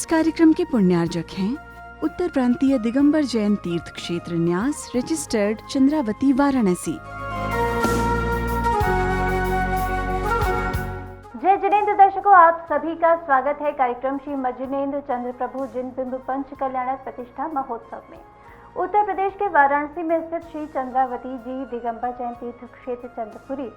इस कार्यक्रम के पुण्यार्जक हैं उत्तर प्रांतीय दिगंबर जैन तीर्थ क्षेत्र न्यास रजिस्टर्ड चंद्रावती वाराणसी। जय जिनेन्द्र दर्शकों, आप सभी का स्वागत है कार्यक्रम श्री मज्जिनेन्द्र चंद्र प्रभु जिनबिंब पंच कल्याणक प्रतिष्ठा महोत्सव में। उत्तर प्रदेश के वाराणसी में स्थित श्री चंद्रावती जी दिगंबर जैन तीर्थ क्षेत्र चंद्रपुरी,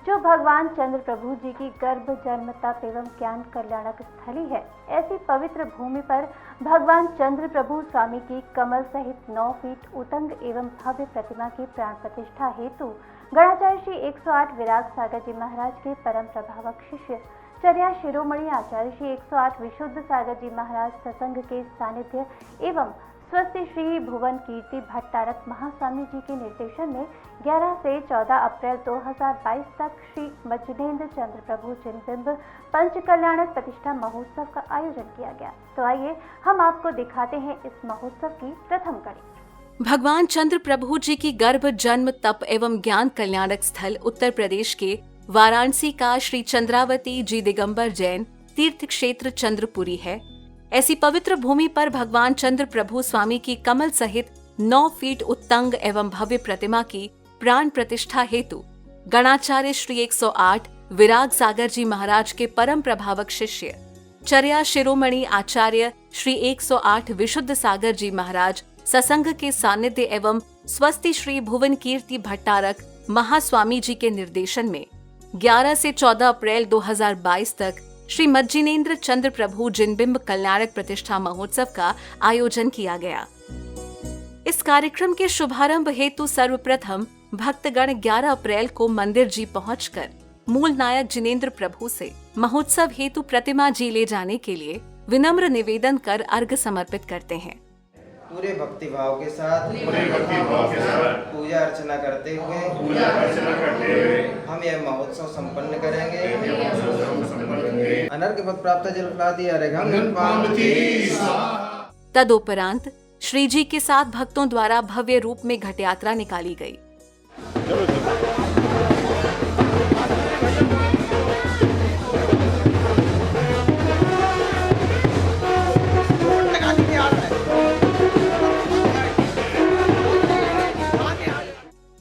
जो भगवान चंद्र प्रभु जी की गर्भ जन्म तप एवं ज्ञान कल्याणक स्थली है, ऐसी पवित्र भूमि पर भगवान चंद्र प्रभु स्वामी की कमल सहित 9 फीट उतंग एवं भव्य प्रतिमा की प्राण प्रतिष्ठा हेतु गणाचार्य श्री 108 विराग सागर जी महाराज के परम प्रभावक शिष्य चर्या शिरोमणि आचार्य श्री 108 विशुद्ध सागर जी महाराज सत्संग के सानिध्य एवं स्वस्ति श्री भुवन कीर्ति भट्टारक महास्वामी जी के निर्देशन में 11 से 14 अप्रैल 2022 तक श्री मज्जिनेन्द्र चंद्र प्रभु जिनबिंब पंच कल्याणक प्रतिष्ठा महोत्सव का आयोजन किया गया। तो आइए हम आपको दिखाते हैं इस महोत्सव की प्रथम कड़ी। भगवान चंद्र प्रभु जी की गर्भ जन्म तप एवं ज्ञान कल्याणक स्थल उत्तर प्रदेश के वाराणसी का श्री चंद्रावती जी दिगंबर जैन तीर्थ क्षेत्र चंद्रपुरी है। ऐसी पवित्र भूमि पर भगवान चंद्र प्रभु स्वामी की कमल सहित 9 फीट उत्तंग एवं भव्य प्रतिमा की प्राण प्रतिष्ठा हेतु गणाचार्य श्री 108 विराग सागर जी महाराज के परम प्रभावक शिष्य चर्या शिरोमणि आचार्य श्री 108 विशुद्ध सागर जी महाराज सत्संग के सानिध्य एवं स्वस्ति श्री भुवन कीर्ति भट्टारक महास्वामी जी के निर्देशन में 11 से 14 अप्रैल 2022 तक श्री मज्जिनेन्द्र चंद्र प्रभु जिनबिंब कल्याणक प्रतिष्ठा महोत्सव का आयोजन किया गया। इस कार्यक्रम के शुभारंभ हेतु सर्वप्रथम भक्तगण 11 अप्रैल को मंदिर जी पहुंचकर मूल नायक जिनेन्द्र प्रभु से महोत्सव हेतु प्रतिमा जी ले जाने के लिए विनम्र निवेदन कर अर्घ्य समर्पित करते हैं। पूरे भक्ति भाव के साथ पूजा अर्चना करते हुए हम यह महोत्सव संपन्न करेंगे। अनर्घ्य पद प्राप्त जल प्रसादी अर्घ्यं पावती। तदुपरांत श्री जी के साथ भक्तों द्वारा भव्य रूप में घट यात्रा निकाली गई।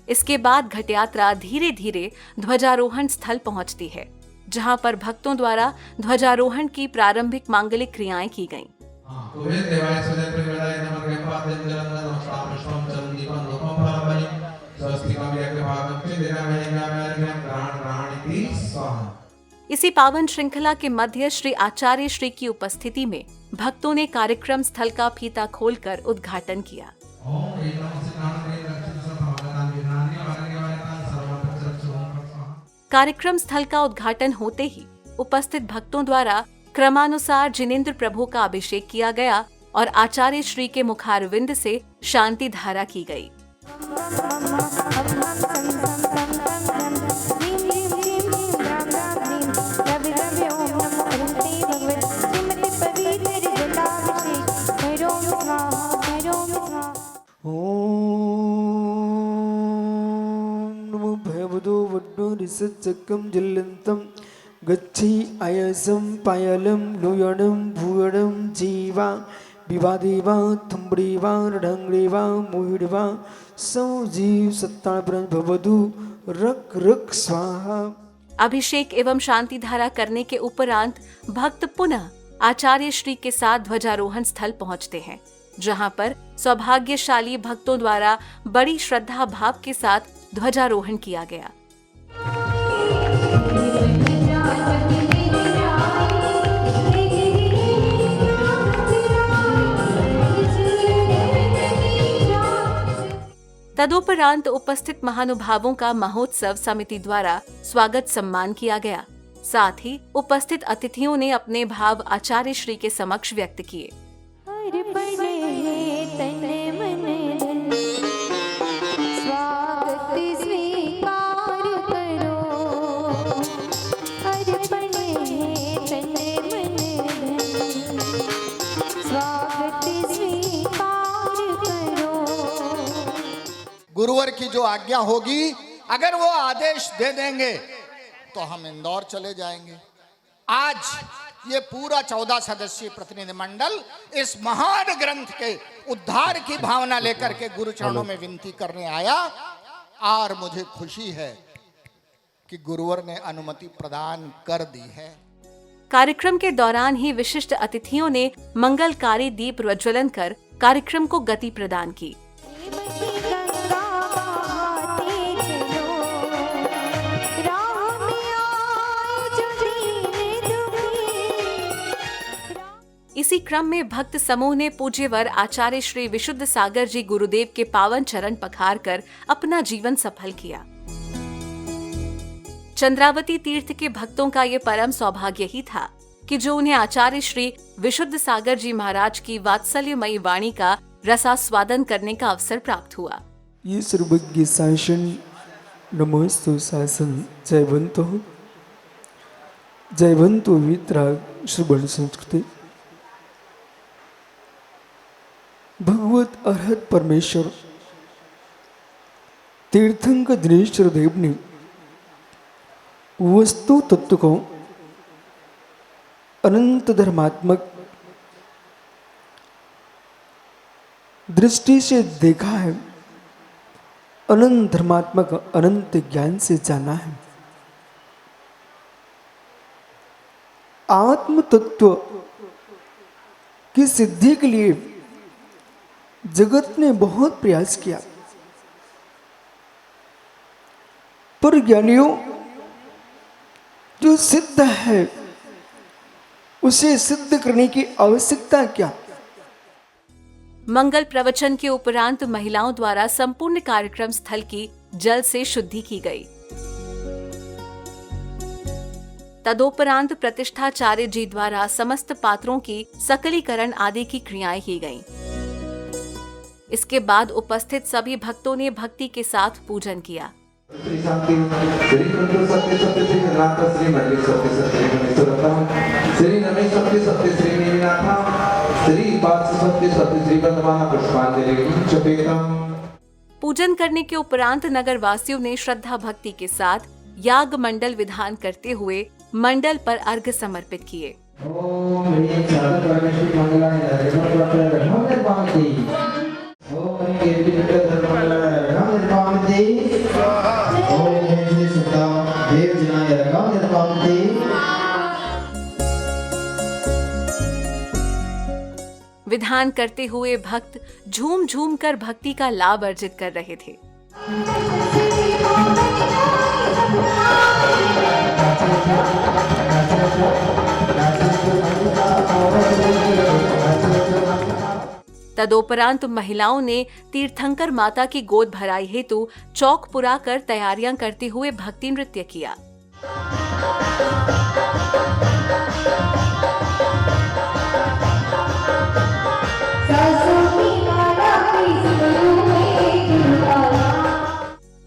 इसके बाद घट यात्रा धीरे धीरे ध्वजारोहण स्थल पहुंचती है, जहां पर भक्तों द्वारा ध्वजारोहण की प्रारंभिक मांगलिक क्रियाएं की गईं। इसी पावन श्रृंखला के मध्य श्री आचार्य श्री की उपस्थिति में भक्तों ने कार्यक्रम स्थल का फीता खोलकर उद्घाटन किया। कार्यक्रम स्थल का उद्घाटन होते ही उपस्थित भक्तों द्वारा क्रमानुसार जिनेन्द्र प्रभु का अभिषेक किया गया और आचार्य श्री के मुखारविंद से शांति धारा की गई। सच्चकं ज्वलन्तं गच्छि अयसं पायलं लोयनं भूयनं जीवा विवादेवा थुम्बड़ेवा ढंगड़ेवा मोहिड़वा सौजीव सत्ताब्रं भवदु रक रक स्वाहा। अभिषेक एवं शांति धारा करने के उपरांत भक्त पुनः आचार्य श्री के साथ ध्वजारोहण स्थल पहुंचते हैं, जहां पर सौभाग्यशाली भक्तों द्वारा बड़ी श्रद्धा भाव के साथ ध्वजारोहण किया गया। तदुपरांत उपस्थित महानुभावों का महोत्सव समिति द्वारा स्वागत सम्मान किया गया। साथ ही उपस्थित अतिथियों ने अपने भाव आचार्य श्री के समक्ष व्यक्त किए। गुरुवर की जो आज्ञा होगी, अगर वो आदेश दे देंगे तो हम इंदौर चले जाएंगे। आज ये पूरा 14 सदस्यीय प्रतिनिधिमंडल इस महान ग्रंथ के उद्धार की भावना लेकर के गुरु चरणों में विनती करने आया। और मुझे खुशी है कि गुरुवर ने अनुमति प्रदान कर दी है। कार्यक्रम के दौरान ही विशिष्ट अतिथियों ने मंगलकारी दीप प्रज्वलन कर कार्यक्रम को गति प्रदान की। इसी क्रम में भक्त समूह ने पूज्यवर आचार्य श्री विशुद्ध सागर जी गुरुदेव के पावन चरण पखार कर अपना जीवन सफल किया। चंद्रावती तीर्थ के भक्तों का ये परम सौभाग्य ही था कि जो उन्हें आचार्य श्री विशुद्ध सागर जी महाराज की वात्सल्यमयी वाणी का रसास्वादन करने का अवसर प्राप्त हुआ। ये सर्वज्ञ शासन नमोस्तु शासन जयवंतो वितराग श्रवण संस्कृति। भगवत अरहत परमेश्वर तीर्थंकर दिनेश्वर देव ने वस्तु तत्व को अनंत धर्मात्मक दृष्टि से देखा है, अनंत धर्मात्मक अनंत ज्ञान से जाना है। आत्म तत्व की सिद्धि के लिए जगत ने बहुत प्रयास किया, पर ज्ञानियों जो सिद्ध है उसे सिद्ध करने की आवश्यकता क्या? मंगल प्रवचन के उपरांत महिलाओं द्वारा संपूर्ण कार्यक्रम स्थल की जल से शुद्धि की गई। तदोपरांत प्रतिष्ठाचार्य जी द्वारा समस्त पात्रों की सकलीकरण आदि की क्रियाएं की गईं। इसके बाद उपस्थित सभी भक्तों ने भक्ति के साथ पूजन किया। पूजन करने के उपरांत नगर वासियों ने श्रद्धा भक्ति के साथ याग मंडल विधान करते हुए मंडल पर अर्घ्य समर्पित किए। विधान करते हुए भक्त झूम झूम कर भक्ति का लाभ अर्जित कर रहे थे। तदोपरांत महिलाओं ने तीर्थंकर माता की गोद भराई हेतु चौक पुरा कर तैयारियां करते हुए भक्ति नृत्य किया।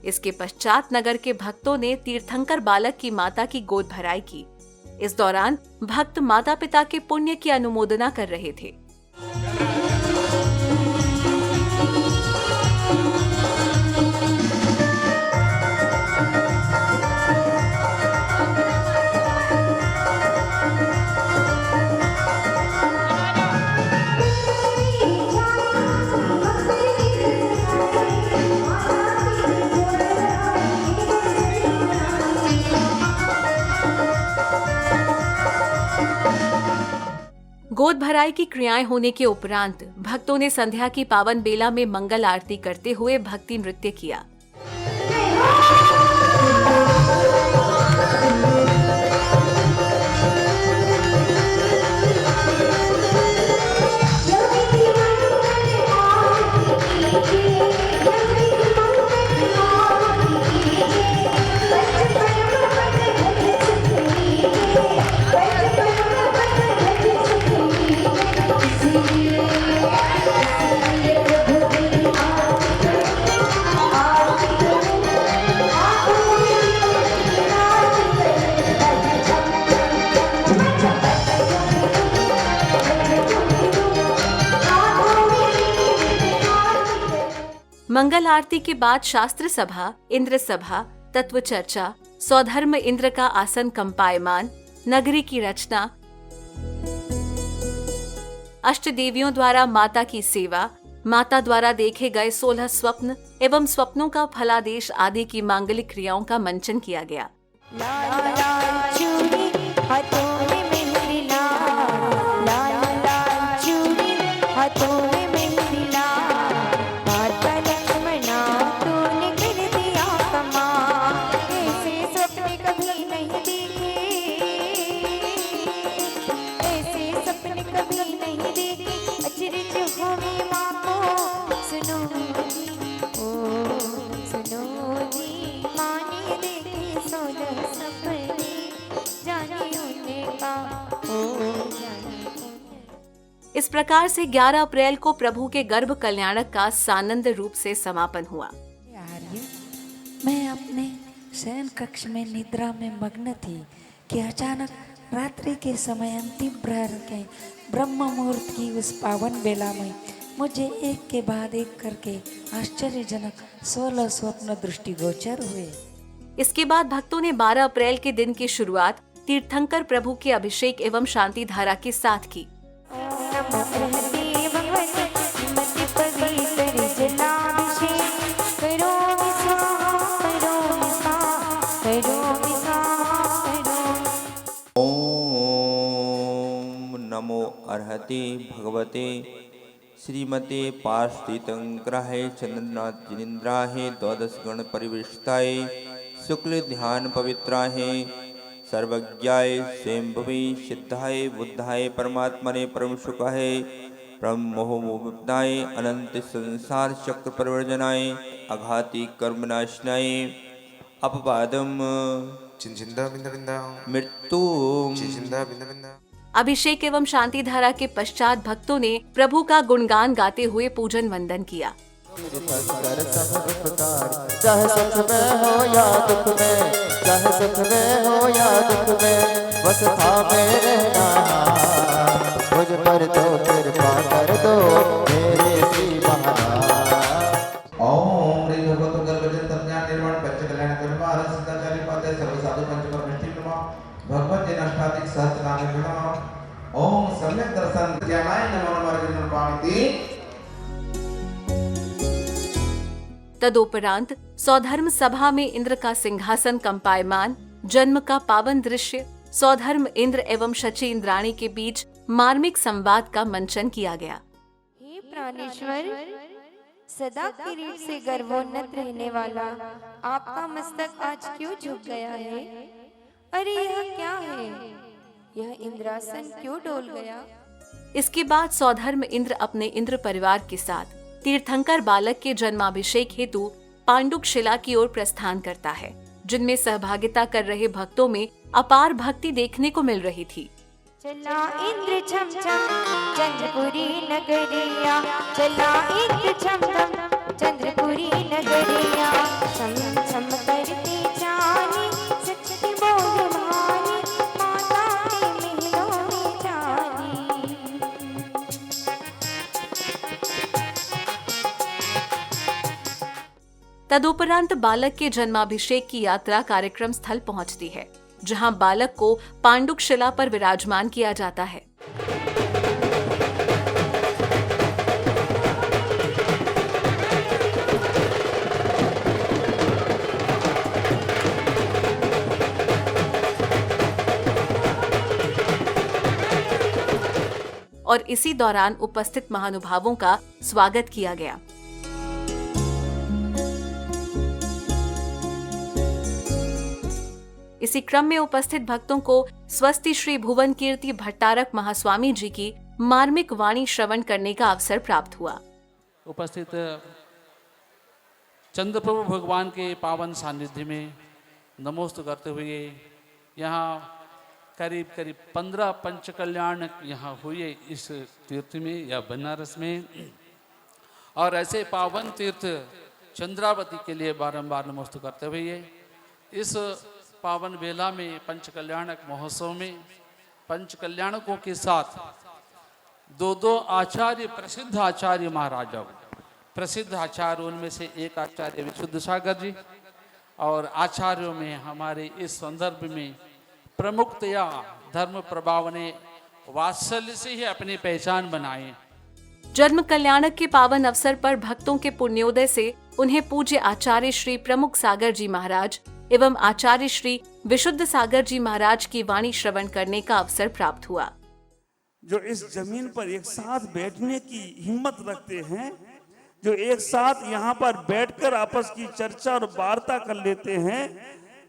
इसके पश्चात नगर के भक्तों ने तीर्थंकर बालक की माता की गोद भराई की। इस दौरान भक्त माता पिता के पुण्य की अनुमोदना कर रहे थे। गोद भराई की क्रियाएं होने के उपरांत भक्तों ने संध्या की पावन बेला में मंगल आरती करते हुए भक्ति नृत्य किया। मंगल आरती के बाद शास्त्र सभा, इंद्र सभा, तत्व चर्चा, स्वधर्म इंद्र का आसन कंपायमान, नगरी की रचना, अष्ट देवियों द्वारा माता की सेवा, माता द्वारा देखे गए 16 स्वप्न एवं स्वप्नों का फलादेश आदि की मांगलिक क्रियाओं का मंचन किया गया। लाल लाल चूड़ी हाथों में मेहंदी लाल, लाल लाल चूड़ी हाथों में मेहंदी लाल, माता लक्ष्मणा तूने कर दिया कमाल, ऐसे सपने कभी नहीं देखे, ऐसे सपने कभी नहीं देखे, अचरज हो में माँ को सुनो ओ सुनो जी, माँ ने देखे 16 सपने, जाने उन्हें का ओ जाने उन्हें। इस प्रकार से 11 अप्रैल को प्रभु के गर्भ कल्याणक का सानंद रूप से समापन हुआ। आर्य, मैं अपने शयन कक्ष में निद्रा में मग्न थी कि अचानक रात्रि के समय अंतिम प्रहर के ब्रह्म मुहूर्त की उस पावन बेला में मुझे एक के बाद एक करके आश्चर्यजनक 16 स्वप्न दृष्टिगोचर हुए। इसके बाद भक्तों ने 12 अप्रैल के दिन की शुरुआत तीर्थंकर प्रभु के अभिषेक एवं शांति धारा के साथ की। नमो हृदय भगवते श्रीमति पवित्र जलाभिषेक, करो विसाह, करो विसाह, करो विसाह, करो। ओम नमो अर्हते भगवते श्रीमते पार्श्वतीर्थंकराय चंद्रनाथ जिनेन्द्राय द्वादश गण परिवेष्टाय शुक्ल ध्यान पवित्राय सर्वज्ञाय स्वयंभुवे सिद्धाय बुद्धाय परमात्मने परम सुखाय परम मोहमुक्ताय अनंत संसार चक्र परिवर्जनाय अघाति कर्मनाशनाय अपवादम चिंचिंदा बिंदा बिंदा मृत्यु चिंचिंदा बिंदा बिंदा। अभिषेक एवं शांति धारा के पश्चात भक्तों ने प्रभु का गुणगान गाते हुए पूजन वंदन किया। चाहे सुख में हो या दुख में, चाहे सुख में हो या दुख में, बस थामे रहना, मुझ पर तो कृपा कर दो मेरे श्री महाराज। ओम ह्रीं भगवतो गर्भजन तज्ञान निर्माण पंच कल्याण कर्म सिद्धाचार्य पादे सर्व साधु पंच परमेष्टि नमः भगवत जन अष्टाधिक सहस्रनाम नमः। ओम सम्यक दर्शन ज्ञानाय नमो नमः पाणिति। तदोपरांत सौधर्म सभा में इंद्र का सिंहासन कंपायमान, जन्म का पावन दृश्य, सौधर्म इंद्र एवं शची इंद्राणी के बीच मार्मिक संवाद का मंचन किया गया। हे प्राणेश्वर, सदा किरीट से गर्वोन्नत रहने वाला आपका मस्तक आज क्यों झुक गया है? अरे यह क्या है? यह इंद्रासन क्यों डोल गया? इसके बाद सौधर्म इंद्र अपने इंद्र परिवार के साथ तीर्थंकर बालक के जन्माभिषेक हेतु पांडुक शिला की ओर प्रस्थान करता है, जिनमें सहभागिता कर रहे भक्तों में अपार भक्ति देखने को मिल रही थी। चला इंद्र छम छम चंद्रपुरी नगरिया, चला इंद्र छम छम चंद्रपुरी नगरिया, छम छम करती जानी सच्ची बोल भानी, माता के महलों में जानी। तदुपरांत बालक के जन्माभिषेक की यात्रा कार्यक्रम स्थल पहुंचती है, जहां बालक को पांडुक शिला पर विराजमान किया जाता है। और इसी दौरान उपस्थित महानुभावों का स्वागत किया गया। इसी क्रम में उपस्थित भक्तों को स्वस्ति श्री भुवन कीर्ति भट्टारक महास्वामी जी की मार्मिक वाणी श्रवण करने का अवसर प्राप्त हुआ। उपस्थित चंद्रप्रभु भगवान के पावन सानिध्य में नमोस्तु करते हुए यहाँ करीब 15 पंच कल्याण यहाँ हुए इस तीर्थ में या बनारस में, और ऐसे पावन तीर्थ चंद्रावती के लिए बारंबार नमोस्तु करते हुए इस पावन बेला में पंच कल्याणक महोत्सव में पंच कल्याणकों के साथ दो आचार्य, प्रसिद्ध आचार्य महाराजा, प्रसिद्ध आचार्य उनमें से एक आचार्य विशुद्ध सागर जी, और आचार्यों में हमारे इस संदर्भ में प्रमुखतया धर्म प्रभावने वात्सल्य से ही अपनी पहचान बनाएं। जन्म कल्याणक के पावन अवसर पर भक्तों के पुण्योदय से उन्हें पूज्य आचार्य श्री प्रमुख सागर जी महाराज एवं आचार्य श्री विशुद्ध सागर जी महाराज की वाणी श्रवण करने का अवसर प्राप्त हुआ। जो इस जमीन पर एक साथ बैठने की हिम्मत रखते हैं, जो एक साथ यहाँ पर बैठकर आपस की चर्चा और वार्ता कर लेते हैं,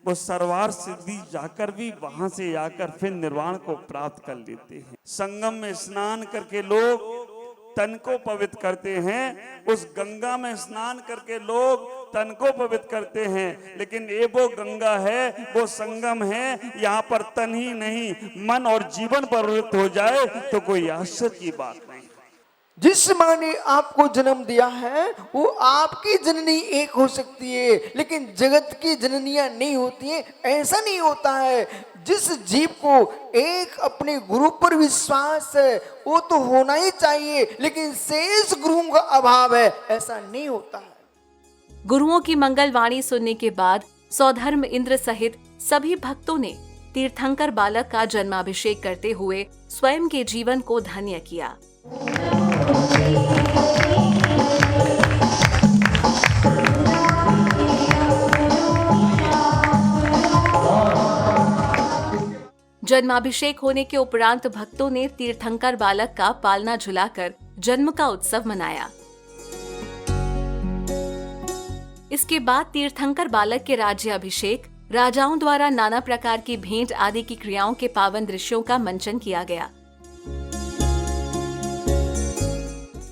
वो सर्वार सिद्धि जाकर भी वहां से आकर फिर निर्वाण को प्राप्त कर लेते हैं। संगम में स्नान करके लोग तन को पवित्र करते हैं, उस गंगा में स्नान करके लोग तन को पवित्र करते हैं, लेकिन ये वो गंगा है, वो संगम है, यहाँ पर तन ही नहीं मन और जीवन पवित्र हो जाए तो कोई आश्चर्य की बात नहीं। जिस माँ ने आपको जन्म दिया है वो आपकी जननी एक हो सकती है, लेकिन जगत की जननियां नहीं होती हैं। ऐसा नहीं होता है। जिस जीव को एक अपने गुरु पर विश्वास है वो तो होना ही चाहिए, लेकिन शेष गुरुओं का अभाव है, ऐसा नहीं होता है। गुरुओं की मंगल वाणी सुनने के बाद सौधर्म इंद्र सहित सभी भक्तों ने तीर्थंकर बालक का जन्माभिषेक करते हुए स्वयं के जीवन को धन्य किया। जन्माभिषेक होने के उपरांत भक्तों ने तीर्थंकर बालक का पालना झुलाकर जन्म का उत्सव मनाया। इसके बाद तीर्थंकर बालक के राज्याभिषेक, राजाओं द्वारा नाना प्रकार की भेंट आदि की क्रियाओं के पावन दृश्यों का मंचन किया गया।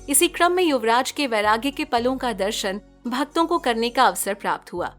इसी क्रम में युवराज के वैराग्य के पलों का दर्शन भक्तों को करने का अवसर प्राप्त हुआ।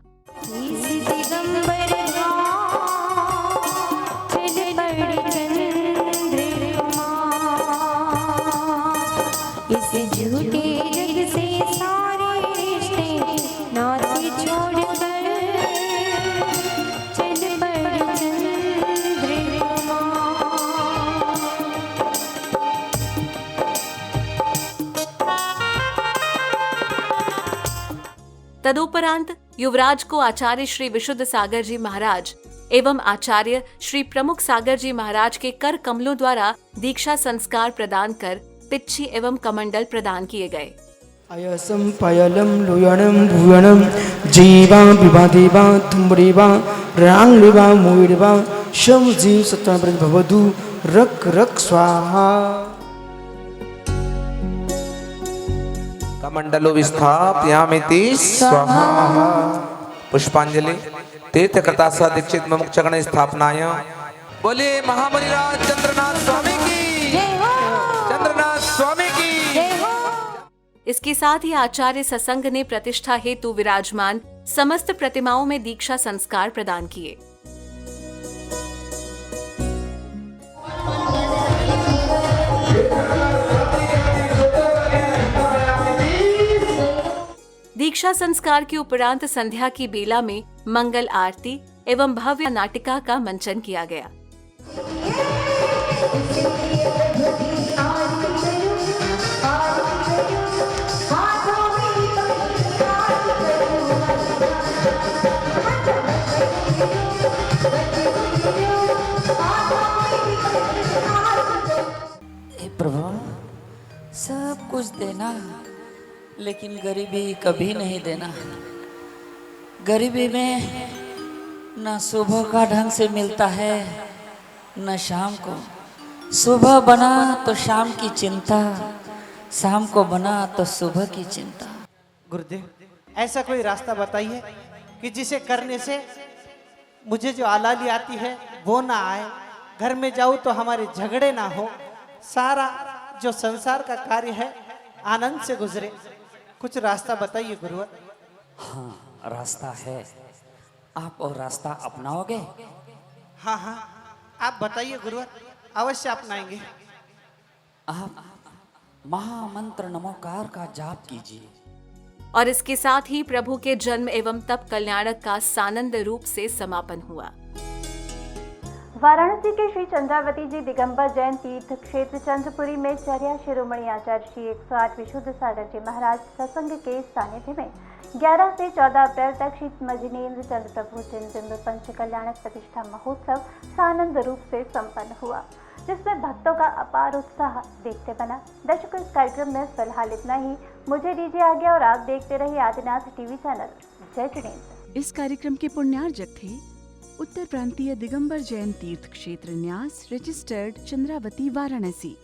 तदुपरांत युवराज को आचार्य श्री विशुद्ध सागर जी महाराज एवं आचार्य श्री प्रमुख सागर जी महाराज के कर कमलों द्वारा दीक्षा संस्कार प्रदान कर पिच्छी एवं कमंडल प्रदान किए गए। अयसम पयलम लुयणम भुवनम जीवा विवादेवा तुम्बरेवा रांगलेवा मोइरेवा शम जीव सत्ताब्रत भवदु रक रक स्वाहा। कमंडलो विस्थापयामिति स्वाहा। पुष्पांजलि। तीर्थकर्ता सह दीक्षित मुमुख चरण स्थापनाय। बोले महामुनिराज चंद्रनाथ स्वामी की। चंद्रनाथ स्वामी की। इसके साथ ही आचार्य सत्संग ने प्रतिष्ठा हेतु विराजमान समस्त प्रतिमाओं में दीक्षा संस्कार प्रदान किए। दीक्षा संस्कार के उपरांत संध्या की बेला में मंगल आरती एवं भव्य नाटिका का मंचन किया गया। प्रभु सब कुछ देना लेकिन गरीबी कभी नहीं देना। गरीबी में न सुबह का ढंग से मिलता है न शाम को। सुबह बना तो शाम की चिंता, शाम को बना तो सुबह की चिंता। गुरुदेव ऐसा कोई रास्ता बताइए कि जिसे करने से मुझे जो आलाली आती है वो ना आए, घर में जाऊँ तो हमारे झगड़े ना हो, सारा जो संसार का कार्य है आनंद से गुजरे। कुछ रास्ता बताइए गुरुवर। हाँ रास्ता है, आप और रास्ता अपनाओगे? हाँ हाँ आप बताइए गुरुवर, अवश्य अपनाएंगे। आप महामंत्र नमोकार का जाप कीजिए। और इसके साथ ही प्रभु के जन्म एवं तप कल्याणक का सानंद रूप से समापन हुआ। वाराणसी के श्री चंद्रावती जी दिगंबर जैन तीर्थ क्षेत्र चंद्रपुरी में चर्या शिरोमणि आचार्य श्री 108 विशुद्ध सागर जी महाराज सत्संग के सानिध्य में 11 से 14 अप्रैल तक श्री मजिनेन्द्र चंद्र प्रभु जिनबिंब पंच कल्याणक प्रतिष्ठा महोत्सव सानंद रूप से संपन्न हुआ, जिसमें भक्तों का अपार उत्साह देखते बना। दर्शकों, इस कार्यक्रम में फिलहाल इतना ही। मुझे दीजिए आज्ञा और आप देखते रहिए आदिनाथ टीवी चैनल। जय जिनेन्द्र। इस कार्यक्रम के पुण्यार्जक थे उत्तर प्रांतीय दिगंबर जैन तीर्थ क्षेत्र न्यास, रजिस्टर्ड चंद्रावती वाराणसी।